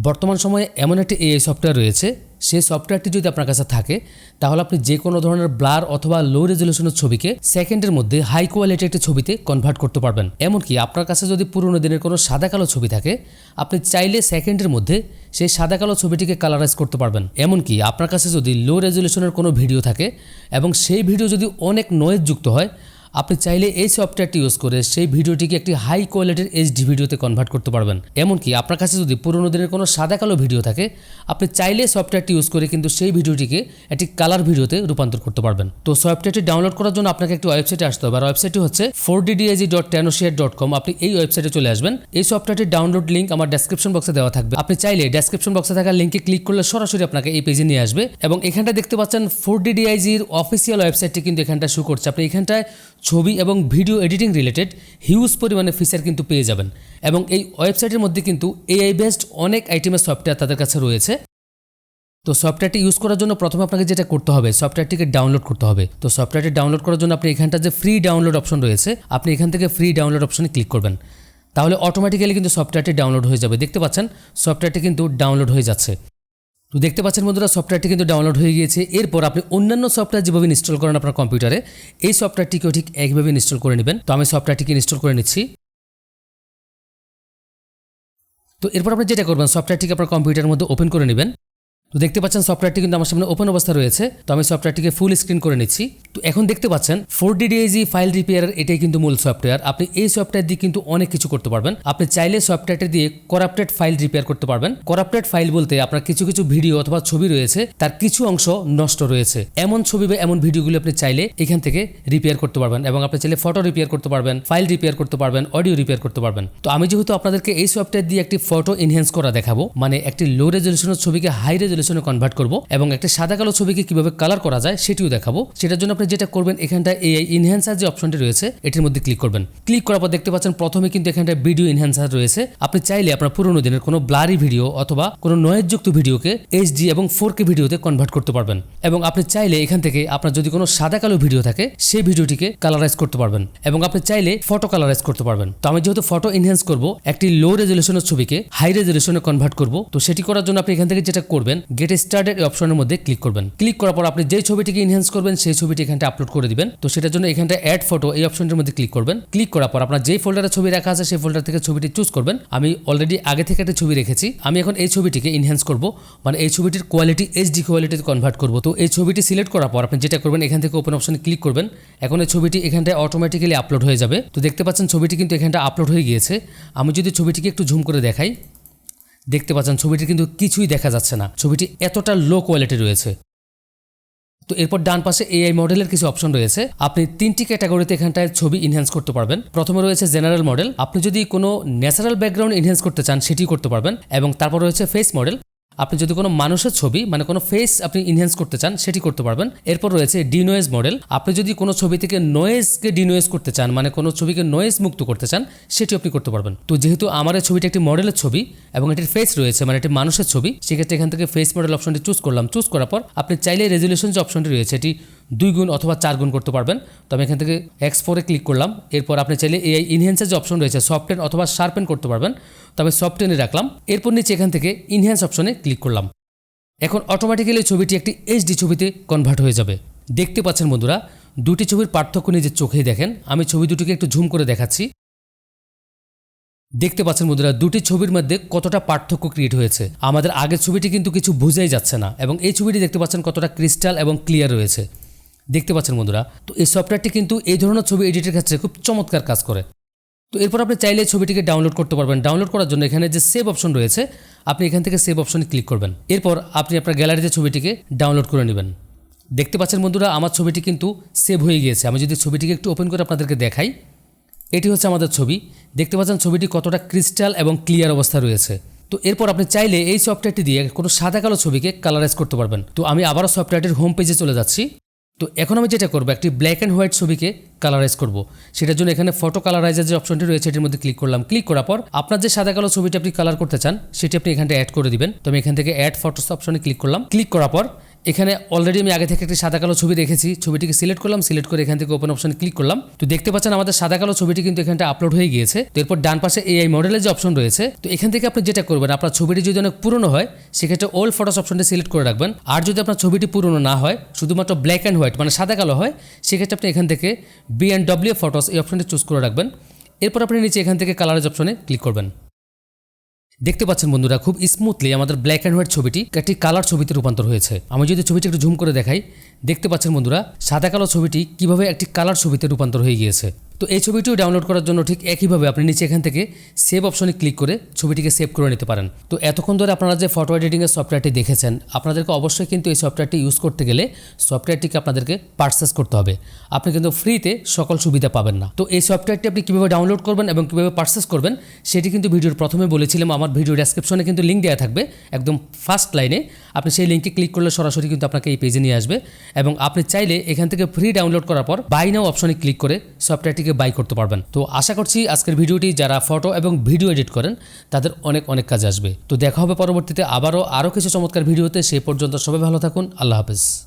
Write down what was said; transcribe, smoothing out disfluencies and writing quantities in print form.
বর্তমান সময়ে এমন একটি এআই সফটওয়্যার রয়েছে, সেই সফটওয়্যারটি যদি আপনার কাছে থাকে তাহলে আপনি যে কোনো ধরনের ব্লার অথবা লো রেজলিউশনের ছবিকে সেকেন্ডের মধ্যে হাই কোয়ালিটি একটি ছবিতে কনভার্ট করতে পারবেন। এমনকি আপনার কাছে যদি পুরোনো দিনের কোনো সাদা কালো ছবি থাকে, আপনি চাইলে সেকেন্ডের মধ্যে সেই সাদা কালো ছবিটিকে কালারাইজ করতে পারবেন। এমনকি আপনার কাছে যদি লো রেজলিউশনের কোনো ভিডিও থাকে এবং সেই ভিডিও যদি অনেক নয়েজ যুক্ত হয়, আপনি চাইলে এই সফটওয়্যারটি ইউজ করে সেই ভিডিওটিকে একটি হাই কোয়ালিটির এইচডি ভিডিওতে কনভার্ট করতে পারবেন। এমনকি আপনার কাছে যদি পুরোনো দিনের কোনো সাদা কালো ভিডিও থাকে, আপনি চাইলে সফটওয়্যারটি ইউজ করে কিন্তু সেই ভিডিওটিকে একটি কালার ভিডিওতে রূপান্তর করতে পারবেন। তো সফটওয়্যারটি ডাউনলোড করার জন্য আপনাকে একটি ওয়েবসাইটে আসতে হবে, আর ওয়েবসাইটটি হচ্ছে 4ddig.tenorshare.com। আপনি এই ওয়েবসাইটে চলে আসবেন। এই সফটওয়্যারটির ডাউনলোড লিঙ্ক আমার ডেসক্রিপশন বক্সে দেওয়া থাকবে। আপনি চাইলে ডেসক্রিপশন বক্সে থাকা লিঙ্কে ক্লিক করলে সরাসরি আপনাকে এই পেজে নিয়ে আসবে এবং এখানটা দেখতে পাচ্ছেন 4DDIG-র অফিসিয়াল ওয়েবসাইটটি কিন্তু এখানটা শো করছে। আপনি এখানটায় ছবি এবং ভিডিও এডিটিং রিলেটেড হিউজ পরিমাণে ফিচার কিন্তু পেয়ে যাবেন এবং এই ওয়েবসাইটের মধ্যে কিন্তু এআই বেসড অনেক আইটেমের সফটওয়্যার তাদের কাছে রয়েছে। তো সফটওয়্যারটি ইউজ করার জন্য প্রথমে আপনাকে যেটা করতে হবে, সফটওয়্যারটিকে ডাউনলোড করতে হবে। তো সফটওয়্যারটি ডাউনলোড করার জন্য আপনি এখানটা যে ফ্রি ডাউনলোড অপশন রয়েছে, আপনি এখান থেকে ফ্রি ডাউনলোড অপশনে ক্লিক করবেন। তাহলে অটোমেটিক্যালি কিন্তু সফটওয়্যারটি ডাউনলোড হয়ে যাবে। দেখতে পাচ্ছেন সফটওয়্যারটি কিন্তু ডাউনলোড হয়ে যাচ্ছে। তো দেখতে পাচ্ছেন বন্ধুরা, সফটওয়্যারটি কিন্তু ডাউনলোড হয়ে গিয়েছে। এরপর আপনি অন্যান্য সফটওয়্যার যেভাবে ইনস্টল করেন আপনার কম্পিউটারে, এই সফটওয়্যারটিকেও ঠিক একইভাবে ইনস্টল করে নেবেন। তো আমি সফটওয়্যারটিকে ইনস্টল করে নিচ্ছি। তো এরপর আপনি যেটা করবেন, সফটওয়্যারটিকে আপনার কম্পিউটারের মধ্যে ওপেন করে নেবেন। তো দেখতে পাচ্ছেন সফটওয়্যারটি কিন্তু আমার সামনে ওপেন অবস্থা রয়েছে। তো আমি সফটওয়্যারটিকে ফুল স্ক্রিন করে নিচ্ছি। তো এখন দেখতে পাচ্ছেন 4DDIG ফাইল রিপেয়ার, এটাই কিন্তু মূল সফটওয়্যার। আপনি এই সফটওয়্যার দিয়ে কিন্তু অনেক কিছু করতে পারবেন। আপনি চাইলে সফটওয়্যারটি দিয়ে করাপ্টেড ফাইল রিপেয়ার করতে পারবেন। করাপ্টেড ফাইল বলতে আপনার কিছু কিছু ভিডিও অথবা ছবি রয়েছে, তার কিছু অংশ নষ্ট রয়েছে, এমন ছবি বা এমন ভিডিওগুলো আপনি চাইলে এখান থেকে রিপেয়ার করতে পারবেন এবং আপনি চাইলে ফটো রিপেয়ার করতে পারবেন, ফাইল রিপেয়ার করতে পারবেন, অডিও রিপেয়ার করতে পারবেন। তো আমি যেহেতু আপনাদেরকে এই সফটওয়্যার দিয়ে একটি ফটো এনহ্যান্স করা দেখাবো, মানে একটি লো রেজলিউশনের ছবিকে হাই রেজলিউশনে কনভার্ট করব এবং একটা সাদা কালো ছবিকে কিভাবে কালার করা যায় সেটিও দেখাবো। সেটার জন্য আপনি যেটা করবেন, এখানটা এআই এনহ্যান্সার যে অপশনটি রয়েছে এটির মধ্যে ক্লিক করবেন। ক্লিক করার পর দেখতে পাচ্ছেন প্রথমে কিন্তু এখানটা ভিডিও এনহ্যান্সার রয়েছে। আপনি চাইলে আপনার পুরোনো দিনের কোনো ব্লারি ভিডিও অথবা কোনো নয়েজযুক্ত ভিডিওকে এইচডি এবং 4K ভিডিওতে কনভার্ট করতে পারবেন এবং আপনি চাইলে এখান থেকে আপনার যদি কোনো সাদা কালো ভিডিও থাকে সেই ভিডিওটিকে কালারাইজ করতে পারবেন এবং আপনি চাইলে ফটো কালারাইজ করতে পারবেন। তো আমি যেহেতু ফটো এনহ্যান্স করব, একটি লো রেজলিউশনের ছবিকে হাই রেজলিউশনে কনভার্ট করব, তো সেটি করার জন্য আপনি এখান থেকে যেটা করবেন, গেট স্টার্টেড এই অপশনের মধ্যে ক্লিক করবেন। ক্লিক করার পর আপনি যে ছবিটিকে এনহ্যান্স করবেন সেই ছবিটি এখানটা আপলোড করে দিবেন। তো সেটার জন্য এখানটা অ্যাড ফটো এই অপশনটির মধ্যে ক্লিক করবেন। ক্লিক করার পর আপনার যেই ফোল্ডারে ছবি রাখা আছে সেই ফোল্ডার থেকে ছবিটি চুজ করবেন। আমি অলরেডি আগে থেকে একটা ছবি রেখেছি, আমি এখন এই ছবিটিকে এনহ্যান্স করব, মানে এই ছবিটির কোয়ালিটি এইচডি কোয়ালিটিতে কনভার্ট করব। তো এই ছবিটি সিলেক্ট করার পর আপনি যেটা করবেন, এখান থেকে ওপেন অপশনে ক্লিক করবেন। এখন এই ছবিটি এখানটায় অটোমেটিক্যালি আপলোড হয়ে যাবে। তো দেখতে পাচ্ছেন ছবিটি কিন্তু এখানটা আপলোড হয়ে গিয়েছে। আমি যদি ছবিটিকে একটু জুম করে দেখাই, দেখতে পাচ্ছেন ছবিটি কিন্তু কিছুই দেখা যাচ্ছে না, ছবিটি এতটা লো কোয়ালিটি রয়েছে। তো এরপর ডান পাশে এআই মডেলের কিছু অপশন রয়েছে। আপনি তিনটি ক্যাটাগরিতে এখানটায় ছবি এনহ্যান্স করতে পারবেন। প্রথমে রয়েছে জেনারেল মডেল, আপনি যদি কোনো ন্যাচারাল ব্যাকগ্রাউন্ড এনহ্যান্স করতে চান সেটি করতে পারবেন। এবং তারপর রয়েছে ফেস মডেল, আপনি যদি কোনো মানুষের ছবি মানে কোনো ফেস আপনি এনহ্যান্স করতে চান সেটি করতে পারবেন। এরপর রয়েছে ডিনয়েজ মডেল, আপনি যদি কোনো ছবি থেকে নয়েজকে ডিনয়েজ করতে চান, মানে কোনো ছবিকে নয়েজ মুক্ত করতে চান, সেটি আপনি করতে পারবেন। তো যেহেতু আমার এই ছবিটা একটি মডেলের ছবি এবং এটির ফেস রয়েছে, মানে একটি মানুষের ছবি, সেক্ষেত্রে এখান থেকে ফেস মডেল অপশনটি চুজ করলাম। চুজ করার পর আপনি চাইলে রেজলিউশন যে অপশনটি রয়েছে এটি 2 গুণ অথবা 4 গুণ করতে পারবেন। তো আমি এখান থেকে X4 ক্লিক করলাম। এরপর আপনি চাইলে এআই ইনহ্যান্সের যে অপশন রয়েছে সফটেন অথবা শার্পেন করতে পারবেন। তো আমি সফটেনে রাখলাম। এরপর নিচে এখান থেকে ইনহ্যান্স অপশনে ক্লিক করলাম। এখন অটোমেটিক্যালি ছবিটি একটি এইচডি ছবিতে কনভার্ট হয়ে যাবে। দেখতে পাচ্ছেন বন্ধুরা, দুটি ছবির পার্থক্য নিজের চোখেই দেখেন। আমি ছবি দুটিকে একটু জুম করে দেখাচ্ছি। দেখতে পাচ্ছেন বন্ধুরা, দুটি ছবির মধ্যে কতটা পার্থক্য ক্রিয়েট হয়েছে। আমাদের আগের ছবিটি কিন্তু কিছু বোঝাই যাচ্ছে না এবং এই ছবিটি দেখতে পাচ্ছেন কতটা ক্রিস্টাল এবং ক্লিয়ার রয়েছে। দেখতে পাচ্ছেন বন্ধুরা, তো এই সফটওয়্যারটি কিন্তু এই ধরনের ছবি এডিটের ক্ষেত্রে খুব চমৎকার কাজ করে। তো এরপর আপনি চাইলে ছবিটিকে ডাউনলোড করতে পারবেন। ডাউনলোড করার জন্য এখানে যে সেভ অপশন রয়েছে, আপনি এখান থেকে সেভ অপশনে ক্লিক করবেন। এরপর আপনি আপনার গ্যালারিতে ছবিটিকে ডাউনলোড করে নেবেন। দেখতে পাচ্ছেন বন্ধুরা, আমার ছবিটি কিন্তু সেভ হয়ে গিয়েছে। আমি যদি ছবিটিকে একটু ওপেন করে আপনাদেরকে দেখাই, এটি হচ্ছে আমাদের ছবি। দেখতে পাচ্ছেন ছবিটি কতটা ক্রিস্টাল এবং ক্লিয়ার অবস্থা রয়েছে। তো এরপর আপনি চাইলে এই সফটওয়্যারটি দিয়ে কোনো সাদা কালো ছবিকে কালারাইজ করতে পারবেন। তো আমি আবারও সফটওয়্যারটির হোম পেজে চলে যাচ্ছি। তো এখন আমি যেটা করবো, একটি ব্ল্যাক অ্যান্ড হোয়াইট ছবিকে কালারাইজ করব। সেটার জন্য এখানে ফটো কালারাইজার যে অপশনটি রয়েছে এটির মধ্যে ক্লিক করলাম। ক্লিক করার পর আপনার যে সাদা কালো ছবিটি আপনি কালার করতে চান সেটি আপনি এখানটা অ্যাড করে দিবেন। তো আমি এখান থেকে অ্যাড ফটোস অপশনে ক্লিক করলাম। ক্লিক করার পর এখানে অলরেডি আমি আগে থেকে একটি সাদা কালো ছবি রেখেছি, ছবিটিকে সিলেক্ট করলাম, সিলেক্ট করে এখান থেকে ওপেন অপশনে ক্লিক করলাম। তো দেখতে পাচ্ছেন আমাদের সাদা কালো ছবিটি কিন্তু এখানটা আপলোড হয়ে গিয়েছে। তো এরপর ডান পাশে এআই মডেলের যে অপশন রয়েছে, তো এখান থেকে আপনি যেটা করবেন, আপনার ছবিটি যদি অনেক পুরনো হয় সেক্ষেত্রে ওল্ড ফটোস অপশনটি সিলেক্ট করে রাখবেন। আর যদি আপনার ছবিটি পুরনো না হয়, শুধুমাত্র ব্ল্যাক অ্যান্ড হোয়াইট মানে সাদা কালো হয়, সেক্ষেত্রে আপনি এখান থেকে BNW ফটোস এই অপশনটি চুজ করে রাখবেন। এরপর আপনি নিচে এখান থেকে কালারেজ অপশনে ক্লিক করবেন। দেখতে পাচ্ছেন বন্ধুরা, খুব স্মুথলি আমাদের ব্ল্যাক অ্যান্ড হোয়াইট ছবিটি একটি কালার ছবিতে রূপান্তর হয়েছে। আমি যদি ছবিটি একটু জুম করে দেখাই, দেখতে পাচ্ছেন বন্ধুরা সাদা কালো ছবিটি কিভাবে একটি কালার ছবিতে রূপান্তর হয়ে গিয়েছে। তো এই ছবিটিও ডাউনলোড করার জন্য ঠিক একইভাবে আপনি নিচে এখান থেকে সেভ অপশনে ক্লিক করে ছবিটিকে সেভ করে নিতে পারেন। তো এতক্ষণ ধরে আপনারা যে ফটো এডিটিংয়ের সফটওয়্যারটি দেখেছেন, আপনাদেরকে অবশ্যই কিন্তু এই সফটওয়্যারটি ইউজ করতে গেলে সফটওয়্যারটিকে আপনাদেরকে পারচেস করতে হবে। আপনি কিন্তু ফ্রিতে সকল সুবিধা পাবেন না। তো এই সফটওয়্যারটি আপনি কীভাবে ডাউনলোড করবেন এবং কীভাবে পারচেস করবেন সেটি কিন্তু ভিডিওর প্রথমে বলেছিলাম। আমার ভিডিও ডেসক্রিপশনে কিন্তু লিঙ্ক দেওয়া থাকবে একদম ফার্স্ট লাইনে। আপনি সেই লিঙ্কে ক্লিক করলে সরাসরি কিন্তু আপনাকে এই পেজে নিয়ে আসবে এবং আপনি চাইলে এখান থেকে ফ্রি ডাউনলোড করার পর বাই নাও অপশনে ক্লিক করে সফটওয়্যারটিকে বাই করতে পারবেন। তো আশা করছি আজকের ভিডিওটি যারা ফটো এবং ভিডিও এডিট করেন তাদের অনেক কাজে আসবে। তো দেখা হবে পরবর্তীতে আরও কিছু চমৎকার ভিডিওতে। সেই পর্যন্ত সবাই ভালো থাকুন। আল্লাহ হাফেজ।